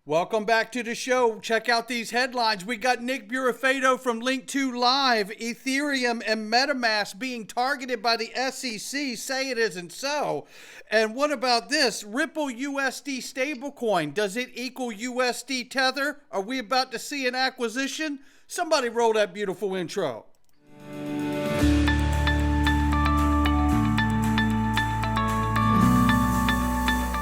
Welcome back to the show. Check out these headlines. We got Nick Burafedo from Link2 Live. Ethereum and MetaMask being targeted by the SEC. Say it isn't so. And what about this? Ripple USD stablecoin. Does it equal USDTether? Are we about to see an acquisition? Somebody roll that beautiful intro.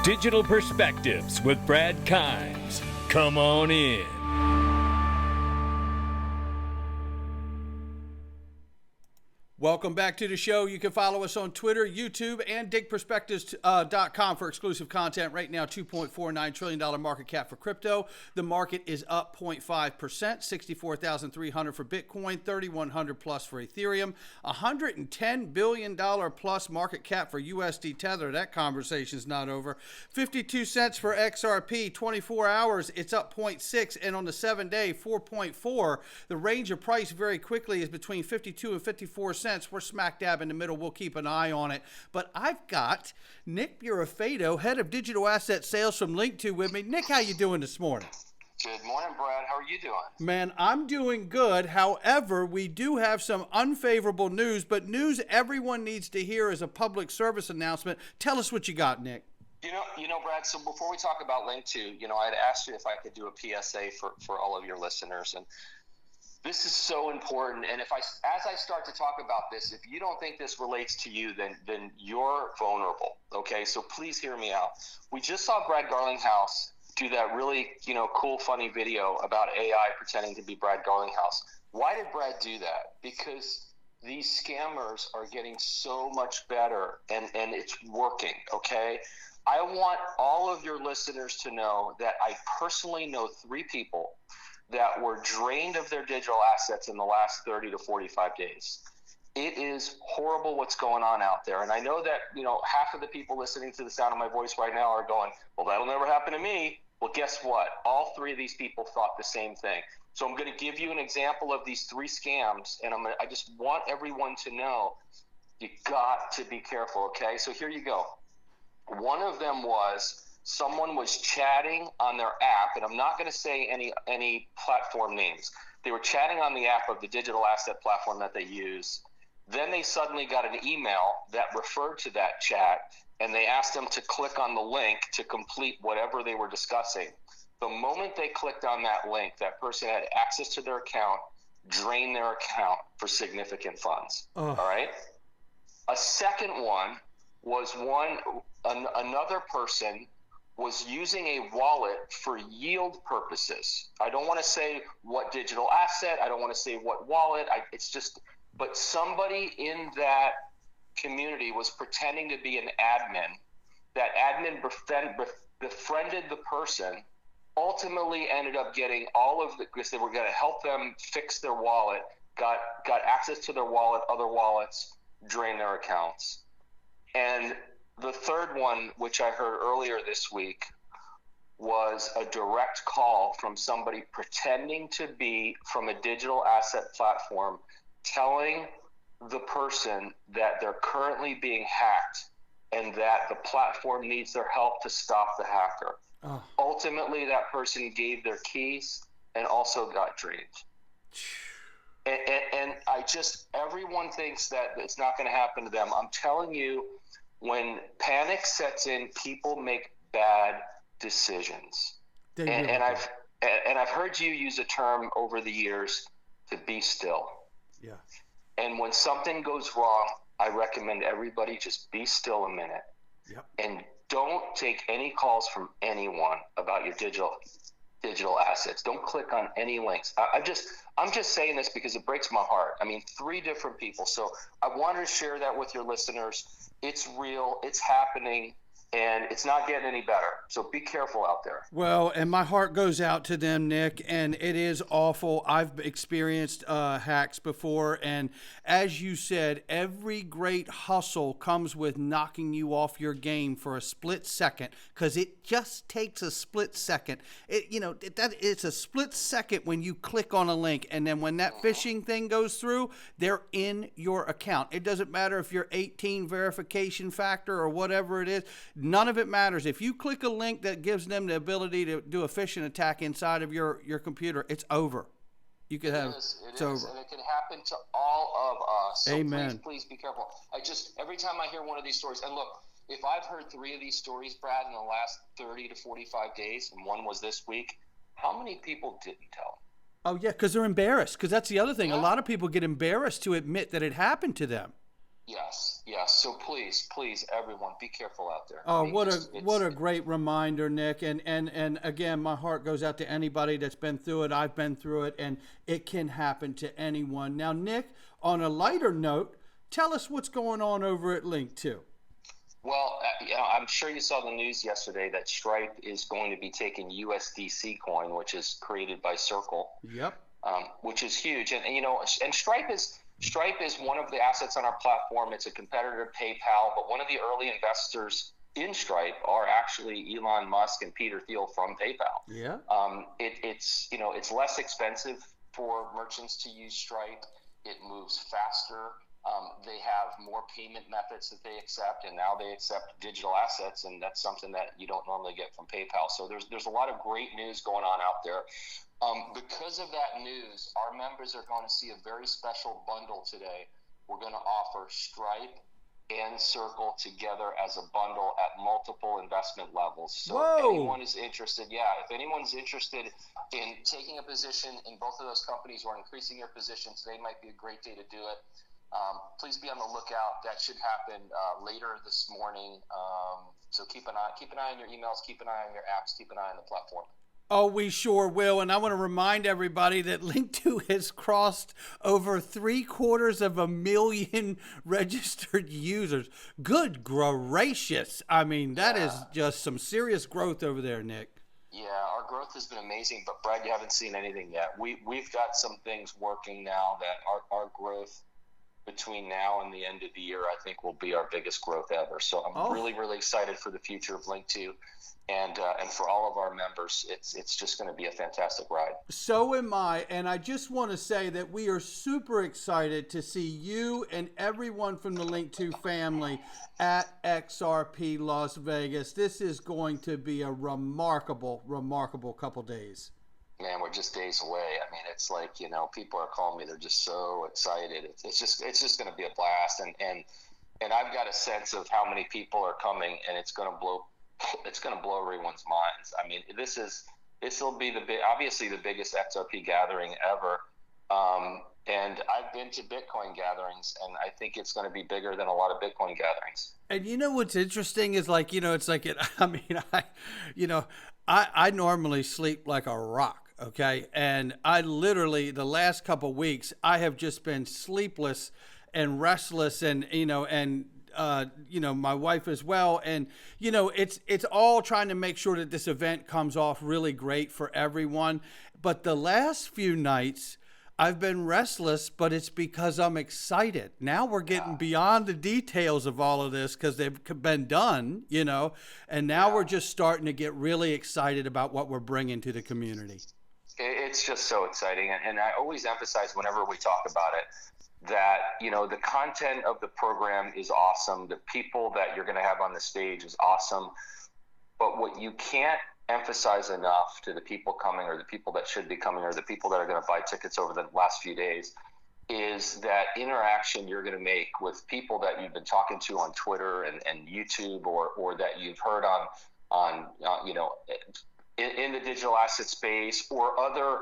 Digital Perspectives with Brad Kimes. Come on in. Welcome back to the show. You can follow us on Twitter, YouTube, and digperspectives.com for exclusive content. Right now, $2.49 trillion market cap for crypto. The market is up 0.5%, 64,300 for Bitcoin, 3,100 plus for Ethereum, $110 billion plus market cap for USD Tether. That conversation's not over. 52 cents for XRP, 24 hours, it's up 0.6, and on the 7-day, 4.4. The range of price very quickly is between 52 and 54 cents. We're smack dab in the middle. We'll keep an eye on it. But I've got Nick Burafedo, head of digital asset sales from Link2 with me. Nick, how you doing this morning? Good morning, Brad. How are you doing? Man, I'm doing good. However, we do have some unfavorable news, but news everyone needs to hear as a public service announcement. Tell us what you got, Nick. You know, Brad, so before we talk about Link2, I'd asked you if I could do a PSA for all of your listeners, and this is so important, and as I start to talk about this, if you don't think this relates to you, then you're vulnerable, okay? So please hear me out. We just saw Brad Garlinghouse do that really, cool, funny video about AI pretending to be Brad Garlinghouse. Why did Brad do that? Because these scammers are getting so much better, and it's working, okay? I want all of your listeners to know that I personally know 3 people that were drained of their digital assets in the last 30 to 45 days. It is horrible what's going on out there. And I know that, half of the people listening to the sound of my voice right now are going, well, that'll never happen to me. Well, guess what? All 3 of these people thought the same thing. So I'm going to give you an example of these 3 scams. And I just want everyone to know you got to be careful, okay? So here you go. One of them was someone was chatting on their app, and I'm not going to say any platform names. They were chatting on the app of the digital asset platform that they use. Then they suddenly got an email that referred to that chat, and they asked them to click on the link to complete whatever they were discussing. The moment they clicked on that link, that person had access to their account, drained their account for significant funds. All right? A second one was another person was using a wallet for yield purposes. I don't want to say what digital asset. I don't want to say what wallet. But somebody in that community was pretending to be an admin. That admin befriended the person, ultimately ended up getting because they were going to help them fix their wallet, got access to their wallet, other wallets, drain their accounts. And the third one, which I heard earlier this week, was a direct call from somebody pretending to be from a digital asset platform, telling the person that they're currently being hacked and that the platform needs their help to stop the hacker. Ultimately, that person gave their keys and also got drained. And everyone thinks that it's not going to happen to them. I'm telling you, when panic sets in, people make bad decisions. And I've heard you use a term over the years, to be still. Yeah. And when something goes wrong, I recommend everybody just be still a minute. Yep. And don't take any calls from anyone about your digital assets. Don't click on any links. I'm just saying this because it breaks my heart. 3 different people. So I wanted to share that with your listeners. It's real, it's happening, and it's not getting any better. So be careful out there. Well, and my heart goes out to them, Nick, and it is awful. I've experienced hacks before, and as you said, every great hustle comes with knocking you off your game for a split second, because it just takes a split second. It's a split second when you click on a link, and then when that phishing thing goes through, they're in your account. It doesn't matter if you're 18 verification factor or whatever it is. None of it matters. If you click a link that gives them the ability to do a phishing attack inside of your computer, it's over. You could have it's over, and it can happen to all of us. So Amen. Please be careful. Every time I hear one of these stories, and look, if I've heard 3 of these stories, Brad, in the last 30 to 45 days, and one was this week, how many people didn't tell? Oh yeah, because they're embarrassed. Because that's the other thing. Yeah. A lot of people get embarrassed to admit that it happened to them. Yes. So please, everyone, be careful out there. Oh, what a great reminder, Nick. And again, my heart goes out to anybody that's been through it. I've been through it, and it can happen to anyone. Now, Nick, on a lighter note, tell us what's going on over at Link2. Well, I'm sure you saw the news yesterday that Stripe is going to be taking USDC coin, which is created by Circle. Yep. Which is huge, and Stripe is one of the assets on our platform. It's a competitor to PayPal, but one of the early investors in Stripe are actually Elon Musk and Peter Thiel from PayPal. Yeah. It's less expensive for merchants to use Stripe. It moves faster. They have more payment methods that they accept, and now they accept digital assets, and that's something that you don't normally get from PayPal. So there's a lot of great news going on out there. Because of that news, our members are going to see a very special bundle today. We're going to offer Stripe and Circle together as a bundle at multiple investment levels. So if anyone's interested in taking a position in both of those companies or increasing your position, today might be a great day to do it. Please be on the lookout. That should happen later this morning. So keep an eye on your emails, keep an eye on your apps, keep an eye on the platform. Oh, we sure will. And I want to remind everybody that Link2 has crossed over 750,000 registered users. Good gracious. I mean, that is just some serious growth over there, Nick. Yeah, our growth has been amazing, but Brad, you haven't seen anything yet. We've got some things working now that our growth between now and the end of the year, I think, will be our biggest growth ever. So I'm really, really excited for the future of Link2. And for all of our members, it's just going to be a fantastic ride. So am I. And I just want to say that we are super excited to see you and everyone from the Link2 family at XRP Las Vegas. This is going to be a remarkable, remarkable couple days. Man, we're just days away. I mean, it's like, people are calling me. They're just so excited. It's just going to be a blast. And I've got a sense of how many people are coming, and it's going to blow everyone's minds. I mean, this will be obviously the biggest XRP gathering ever. And I've been to Bitcoin gatherings, and I think it's going to be bigger than a lot of Bitcoin gatherings. And what's interesting is I normally sleep like a rock. Okay. And I literally, the last couple of weeks, I have just been sleepless and restless and my wife as well. And, it's all trying to make sure that this event comes off really great for everyone. But the last few nights I've been restless, but it's because I'm excited. Now we're getting beyond the details of all of this because they've been done, and now we're just starting to get really excited about what we're bringing to the community. It's just so exciting. And I always emphasize whenever we talk about it, that, the content of the program is awesome. The people that you're going to have on the stage is awesome. But what you can't emphasize enough to the people coming, or the people that should be coming, or the people that are going to buy tickets over the last few days, is that interaction you're going to make with people that you've been talking to on Twitter and YouTube, or that you've heard on in the digital asset space, or other,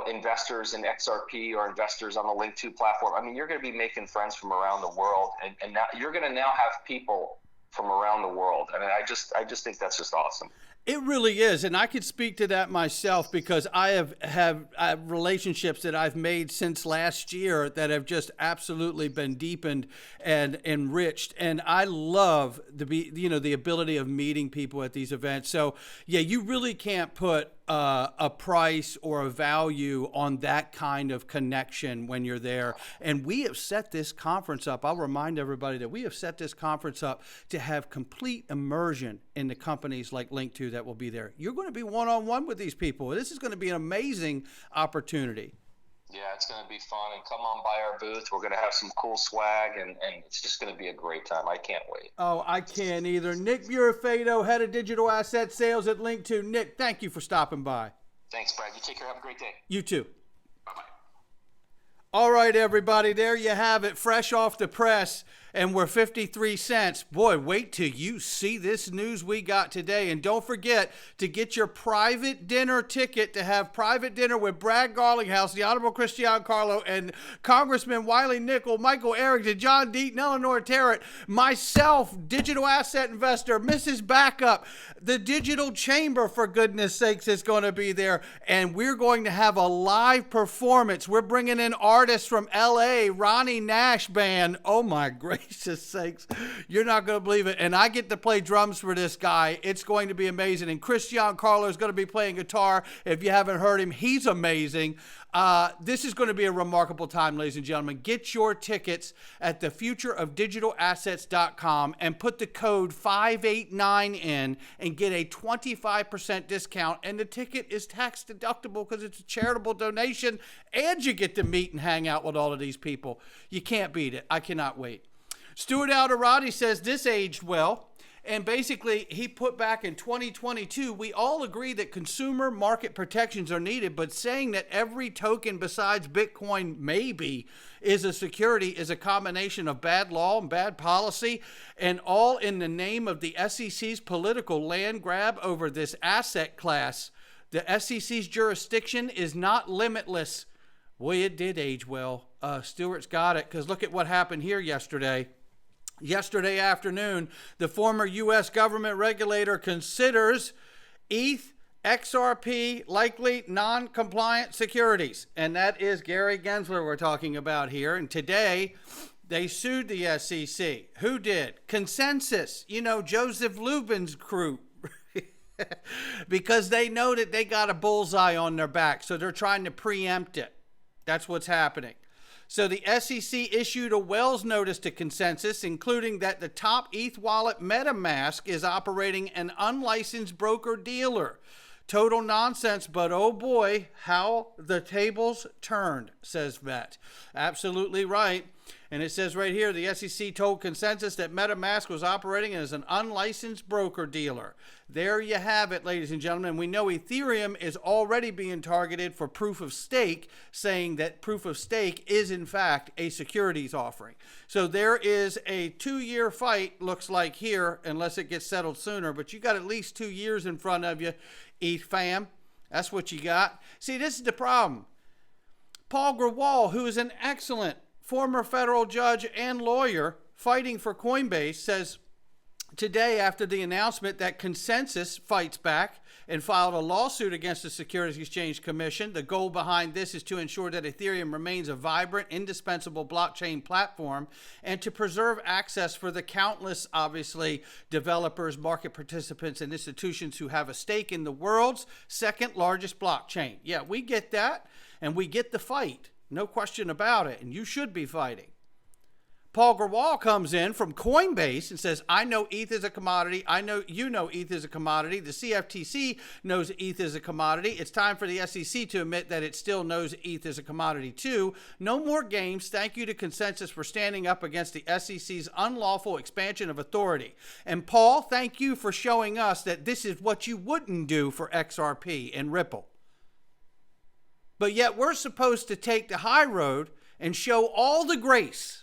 investors in XRP or investors on the Link2 platform. I mean, you're going to be making friends from around the world, and now you're going to now have people from around the world. I mean, I just think that's just awesome. It really is, and I could speak to that myself because I have relationships that I've made since last year that have just absolutely been deepened and enriched, and I love the ability of meeting people at these events. So yeah, you really can't put a price or a value on that kind of connection when you're there. And we have set this conference up. I'll remind everybody that we have set this conference up to have complete immersion in the companies like Link2 that will be there. You're going to be one-on-one with these people. This is going to be an amazing opportunity. Yeah, it's going to be fun. And come on by our booth. We're going to have some cool swag, and it's just going to be a great time. I can't wait. Oh, I can't either. Nick Burafado, head of digital asset sales at Link2. Nick, thank you for stopping by. Thanks, Brad. You take care. Have a great day. You too. Bye-bye. All right, everybody, there you have it, fresh off the press, and we're 53 cents. Boy, wait till you see this news we got today. And don't forget to get your private dinner ticket to have private dinner with Brad Garlinghouse, the Honorable Christian Carlo, and Congressman Wiley Nickel, Michael Arrington, John Deaton, Eleanor Tarrant, myself, digital asset investor, Mrs. Backup, the Digital Chamber, for goodness sakes, is going to be there. And we're going to have a live performance. We're bringing in artists from L.A., Ronnie Nash Band. Oh, my gracious sakes. You're not going to believe it. And I get to play drums for this guy. It's going to be amazing. And Christian Carlo is going to be playing guitar. If you haven't heard him, he's amazing. This is going to be a remarkable time, ladies and gentlemen. Get your tickets at thefutureofdigitalassets.com and put the code 589 in and get a 25% discount. And the ticket is tax deductible because it's a charitable donation, and you get to meet and hang out with all of these people. You can't beat it. I cannot wait. Stuart Alderati says this aged well. And basically, he put back in 2022, we all agree that consumer market protections are needed, but saying that every token besides Bitcoin maybe is a security is a combination of bad law and bad policy, and all in the name of the SEC's political land grab over this asset class. The SEC's jurisdiction is not limitless. Boy, it did age well. Stuart's got it, because look at what happened here yesterday. Yesterday afternoon, the former U.S. government regulator considers ETH, XRP likely non-compliant securities. And that is Gary Gensler we're talking about here. And today, they sued the SEC. Who did? Consensus. You know, Joseph Lubin's crew. Because they know that they got a bullseye on their back. So they're trying to preempt it. That's what's happening. So the SEC issued a Wells notice to Consensus, including that the top ETH wallet MetaMask is operating an unlicensed broker-dealer. Total nonsense, but oh boy, how the tables turned, says Vet. Absolutely right. And it says right here, the SEC told Consensus that MetaMask was operating as an unlicensed broker-dealer. There you have it, ladies and gentlemen. We know Ethereum is already being targeted for proof of stake, saying that proof of stake is, in fact, a securities offering. So there is a 2-year fight, looks like here, unless it gets settled sooner. But you got at least 2 years in front of you, ETH fam. That's what you got. See, this is the problem. Paul Grewal, who is an excellent former federal judge and lawyer fighting for Coinbase, says today, after the announcement that Consensus fights back and filed a lawsuit against the Securities Exchange Commission, the goal behind this is to ensure that Ethereum remains a vibrant, indispensable blockchain platform and to preserve access for the countless, obviously, developers, market participants, and institutions who have a stake in the world's second largest blockchain. Yeah, we get that, and we get the fight. No question about it, and you should be fighting. Paul Grewal comes in from Coinbase and says, I know ETH is a commodity. I know you know ETH is a commodity. The CFTC knows ETH is a commodity. It's time for the SEC to admit that it still knows ETH is a commodity too. No more games. Thank you to Consensus for standing up against the SEC's unlawful expansion of authority. And Paul, thank you for showing us that this is what you wouldn't do for XRP and Ripple. But yet we're supposed to take the high road and show all the grace.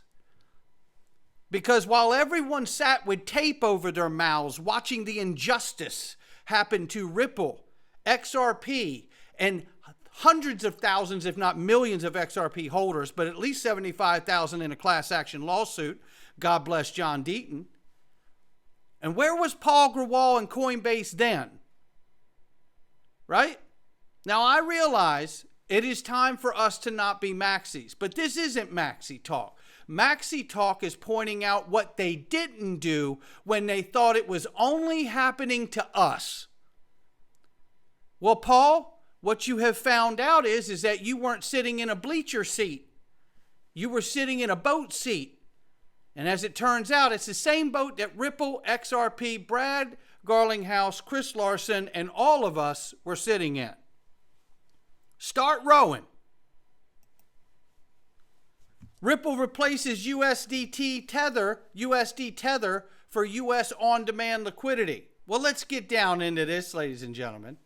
Because while everyone sat with tape over their mouths watching the injustice happen to Ripple, XRP, and hundreds of thousands, if not millions of XRP holders, but at least 75,000 in a class action lawsuit, God bless John Deaton. And where was Paul Grewal and Coinbase then? Right? Now I realize it is time for us to not be maxis, but this isn't maxi talk. Maxi talk is pointing out what they didn't do when they thought it was only happening to us. Well, Paul, what you have found out is that you weren't sitting in a bleacher seat. You were sitting in a boat seat. And as it turns out, it's the same boat that Ripple, XRP, Brad Garlinghouse, Chris Larson, and all of us were sitting in. Start rowing. Ripple replaces USD Tether for US on-demand liquidity. Well, let's get down into this, ladies and gentlemen.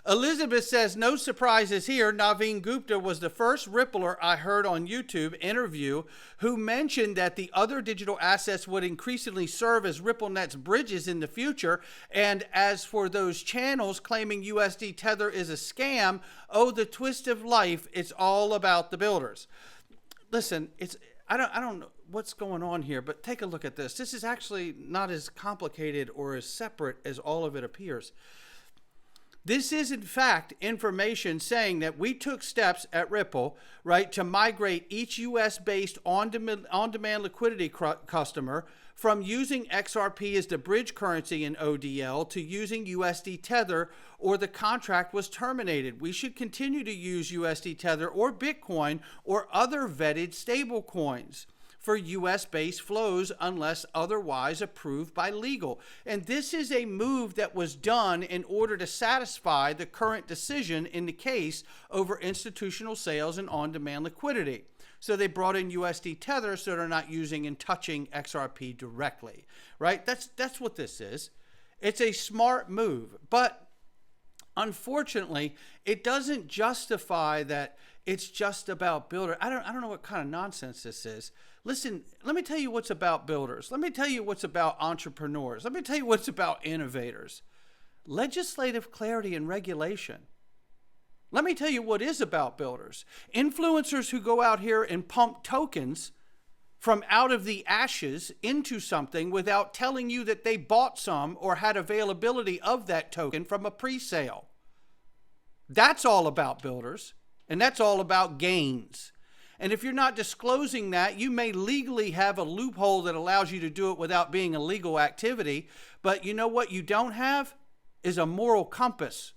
Elizabeth says, no surprises here. Naveen Gupta was the first Rippler I heard on YouTube interview who mentioned that the other digital assets would increasingly serve as RippleNet's bridges in the future. And as for those channels claiming USD Tether is a scam, oh, the twist of life, it's all about the builders. Listen, I don't know what's going on here, but take a look at this. This is actually not as complicated or as separate as all of it appears. This is, in fact, information saying that we took steps at Ripple, right, to migrate each US-based on-demand liquidity customer from using XRP as the bridge currency in ODL to using USD Tether, or the contract was terminated. We should continue to use USD Tether or Bitcoin or other vetted stable coins for US-based flows unless otherwise approved by legal. And this is a move that was done in order to satisfy the current decision in the case over institutional sales and on-demand liquidity. So they brought in USD Tether so they're not using and touching XRP directly, right? That's what this is. It's a smart move, but unfortunately, it doesn't justify that it's just about builder. I don't know what kind of nonsense this is. Listen, let me tell you what's about builders. Let me tell you what's about entrepreneurs. Let me tell you what's about innovators. Legislative clarity and regulation. Let me tell you what is about builders. Influencers who go out here and pump tokens from out of the ashes into something without telling you that they bought some or had availability of that token from a pre-sale. That's all about builders, and that's all about gains. And if you're not disclosing that, you may legally have a loophole that allows you to do it without being a legal activity. But you know what you don't have is a moral compass.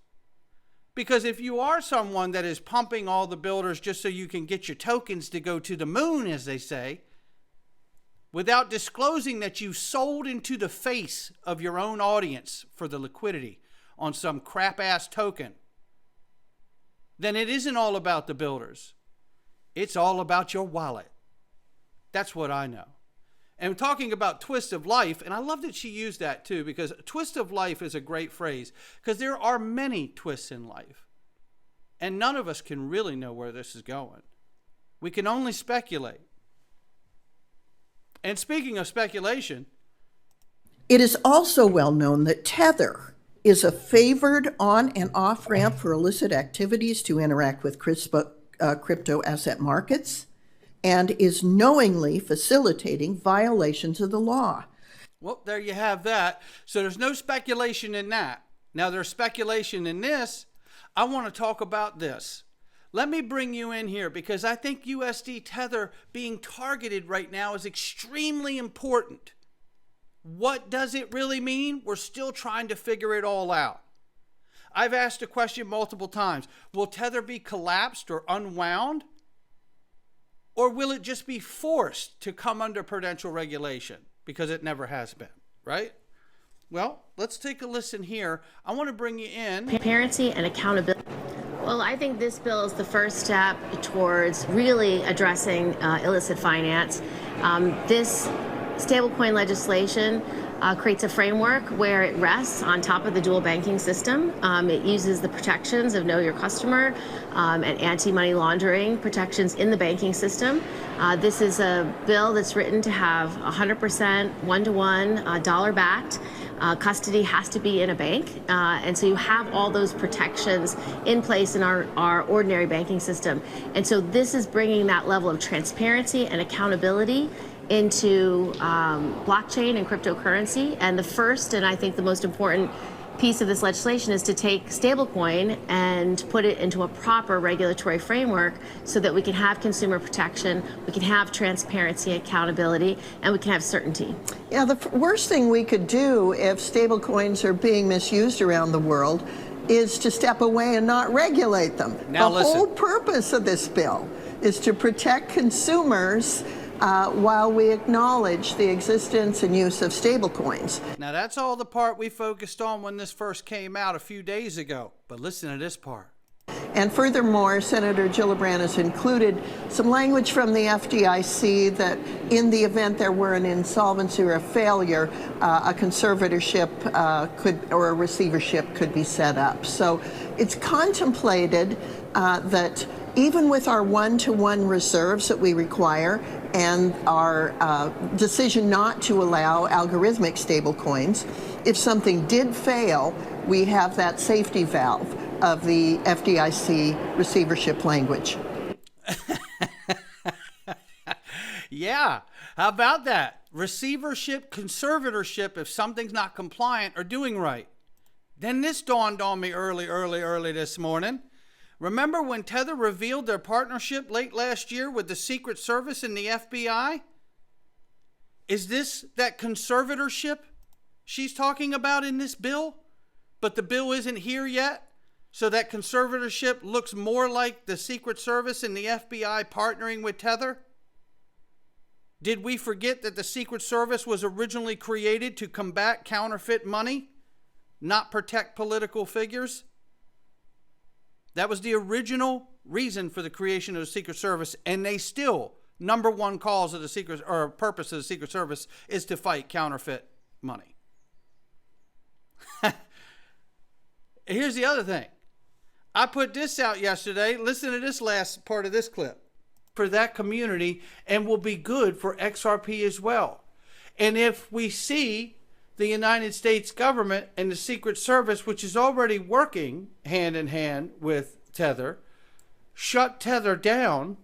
Because if you are someone that is pumping all the builders just so you can get your tokens to go to the moon, as they say, without disclosing that you sold into the face of your own audience for the liquidity on some crap-ass token, then it isn't all about the builders. It's all about your wallet. That's what I know. And talking about twist of life, and I love that she used that too, because twist of life is a great phrase, because there are many twists in life. And none of us can really know where this is going. We can only speculate. And speaking of speculation, it is also well known that Tether is a favored on and off ramp for illicit activities to interact with crypto asset markets, and is knowingly facilitating violations of the law. Well, there you have that. So there's no speculation in that. Now there's speculation in this. I want to talk about this. Let me bring you in here because I think USD Tether being targeted right now is extremely important. What does it really mean? We're still trying to figure it all out. I've asked a question multiple times. Will Tether be collapsed or unwound? Or will it just be forced to come under prudential regulation? Because it never has been, right? Well, let's take a listen here. I want to bring you in. Transparency and accountability. Well, I think this bill is the first step towards really addressing illicit finance. This stablecoin legislation creates a framework where it rests on top of the dual banking system. It uses the protections of Know Your Customer and anti-money laundering protections in the banking system. This is a bill that's written to have 100% one-to-one dollar-backed. Custody has to be in a bank, and so you have all those protections in place in our ordinary banking system. And so this is bringing that level of transparency and accountability into blockchain and cryptocurrency. And the first, and I think the most important piece of this legislation is to take stablecoin and put it into a proper regulatory framework so that we can have consumer protection, we can have transparency, accountability, and we can have certainty. Yeah, the worst thing we could do if stablecoins are being misused around the world is to step away and not regulate them. Now the listen. whole purpose of this bill is to protect consumers while we acknowledge the existence and use of stablecoins. Now that's all the part we focused on when this first came out a few days ago. But listen to this part. And furthermore, Senator Gillibrand has included some language from the FDIC that in the event there were an insolvency or a failure, a conservatorship or a receivership could be set up. So it's contemplated that even with our one-to-one reserves that we require and our decision not to allow algorithmic stablecoins, if something did fail, we have that safety valve of the FDIC receivership language. Yeah, how about that? Receivership, conservatorship, if something's not compliant or doing right. Then this dawned on me early this morning. Remember when Tether revealed their partnership late last year with the Secret Service and the FBI? Is this that conservatorship she's talking about in this bill? But the bill isn't here yet? So that conservatorship looks more like the Secret Service and the FBI partnering with Tether? Did we forget that the Secret Service was originally created to combat counterfeit money, not protect political figures? That was the original reason for the creation of the Secret Service, and they still, number one cause of the Secret, or purpose of the Secret Service is to fight counterfeit money. Here's the other thing. I put this out yesterday. Listen to this last part of this clip. For that community, and will be good for XRP as well. And if we see the United States government and the Secret Service, which is already working hand in hand with Tether, shut Tether down,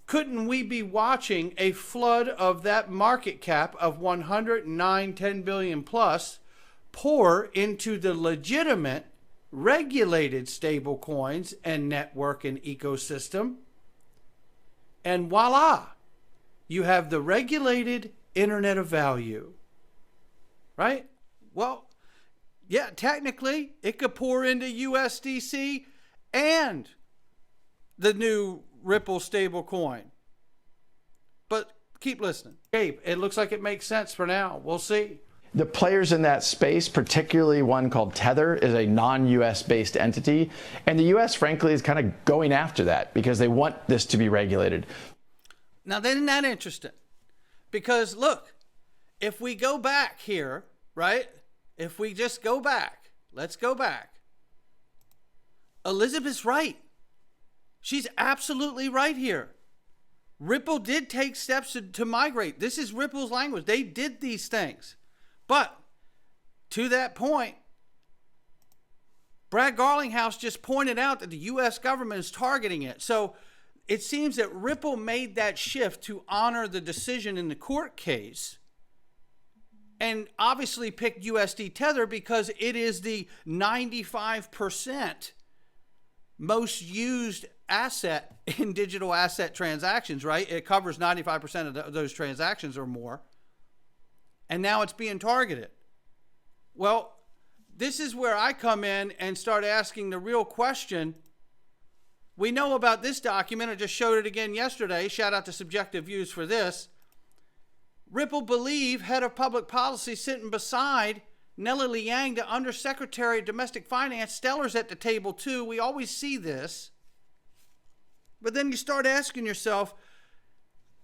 couldn't we be watching a flood of that market cap of 10 billion plus pour into the legitimate regulated stable coins and network and ecosystem? And voila, you have the regulated Internet of Value, right? Well, yeah, technically it could pour into USDC and the new Ripple stable coin. But keep listening. Gabe, it looks like it makes sense for now. We'll see. The players in that space, particularly one called Tether, is a non-US based entity. And the US, frankly, is kind of going after that because they want this to be regulated. Now, isn't that interesting? Because look, if we go back here, right? If we just go back, let's go back. Elizabeth's right. She's absolutely right here. Ripple did take steps to migrate. This is Ripple's language. They did these things. But to that point, Brad Garlinghouse just pointed out that the U.S. government is targeting it. So it seems that Ripple made that shift to honor the decision in the court case and obviously picked USDTether because it is the 95% most used asset in digital asset transactions, right? It covers 95% of those transactions or more. And now it's being targeted. Well, this is where I come in and start asking the real question. We know about this document. I just showed it again yesterday. Shout out to Subjective Views for this. Ripple believe head of public policy sitting beside Nellie Liang, the Undersecretary of Domestic Finance. Stellar's at the table too. We always see this. But then you start asking yourself,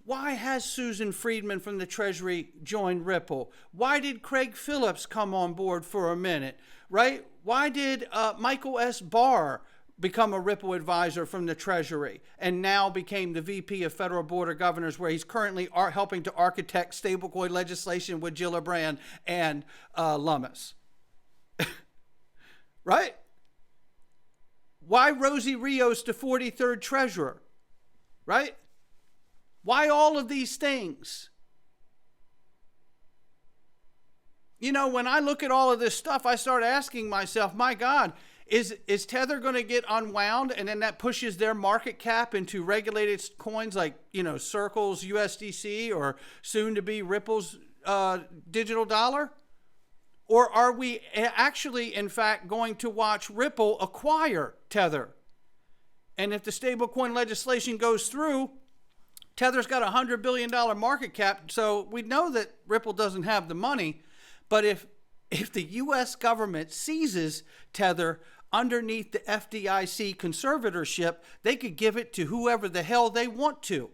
why has Susan Friedman from the Treasury joined Ripple? Why did Craig Phillips come on board for a minute, right? Why did Michael S. Barr become a Ripple advisor from the Treasury and now became the VP of Federal Board of Governors, where he's currently helping to architect stablecoin legislation with Gillibrand and Lummis? Right? Why Rosie Rios, the 43rd Treasurer? Right? Why all of these things? You know, when I look at all of this stuff, I start asking myself, my God, is Tether going to get unwound, and then that pushes their market cap into regulated coins like, you know, Circle's USDC or soon to be Ripple's digital dollar? Or are we actually, in fact, going to watch Ripple acquire Tether? And if the stablecoin legislation goes through, Tether's got a $100 billion market cap, so we know that Ripple doesn't have the money. But if the U.S. government seizes Tether underneath the FDIC conservatorship, they could give it to whoever the hell they want to.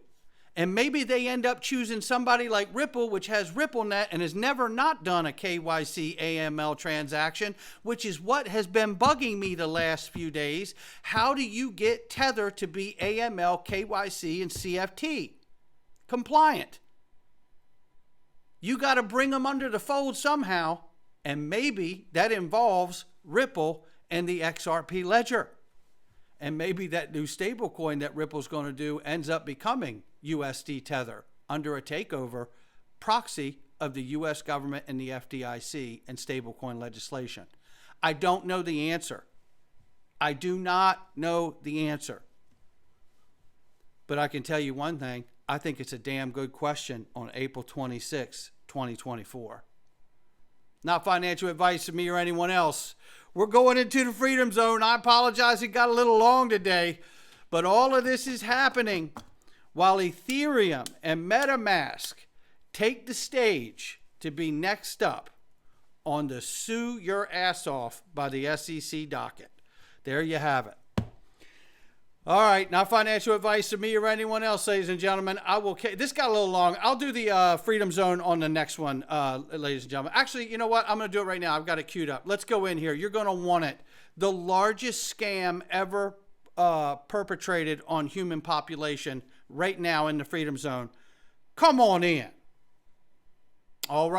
And maybe they end up choosing somebody like Ripple, which has RippleNet and has never not done a KYC AML transaction, which is what has been bugging me the last few days. How do you get Tether to be AML, KYC, and CFT compliant? You got to bring them under the fold somehow, and maybe that involves Ripple and the XRP ledger. And maybe that new stablecoin that Ripple's going to do ends up becoming USDTether under a takeover proxy of the U.S. government and the FDIC and stablecoin legislation. I don't know the answer. I do not know the answer. But I can tell you one thing. I think it's a damn good question on April 26, 2024. Not financial advice to me or anyone else. We're going into the freedom zone. I apologize, it got a little long today. But all of this is happening while Ethereum and MetaMask take the stage to be next up on the sue your ass off by the SEC docket. There you have it. All right, not financial advice to me or anyone else, ladies and gentlemen. This got a little long. I'll do the Freedom Zone on the next one, ladies and gentlemen. Actually, you know what? I'm going to do it right now. I've got it queued up. Let's go in here. You're going to want it. The largest scam ever perpetrated on human population right now in the Freedom Zone. Come on in. All right.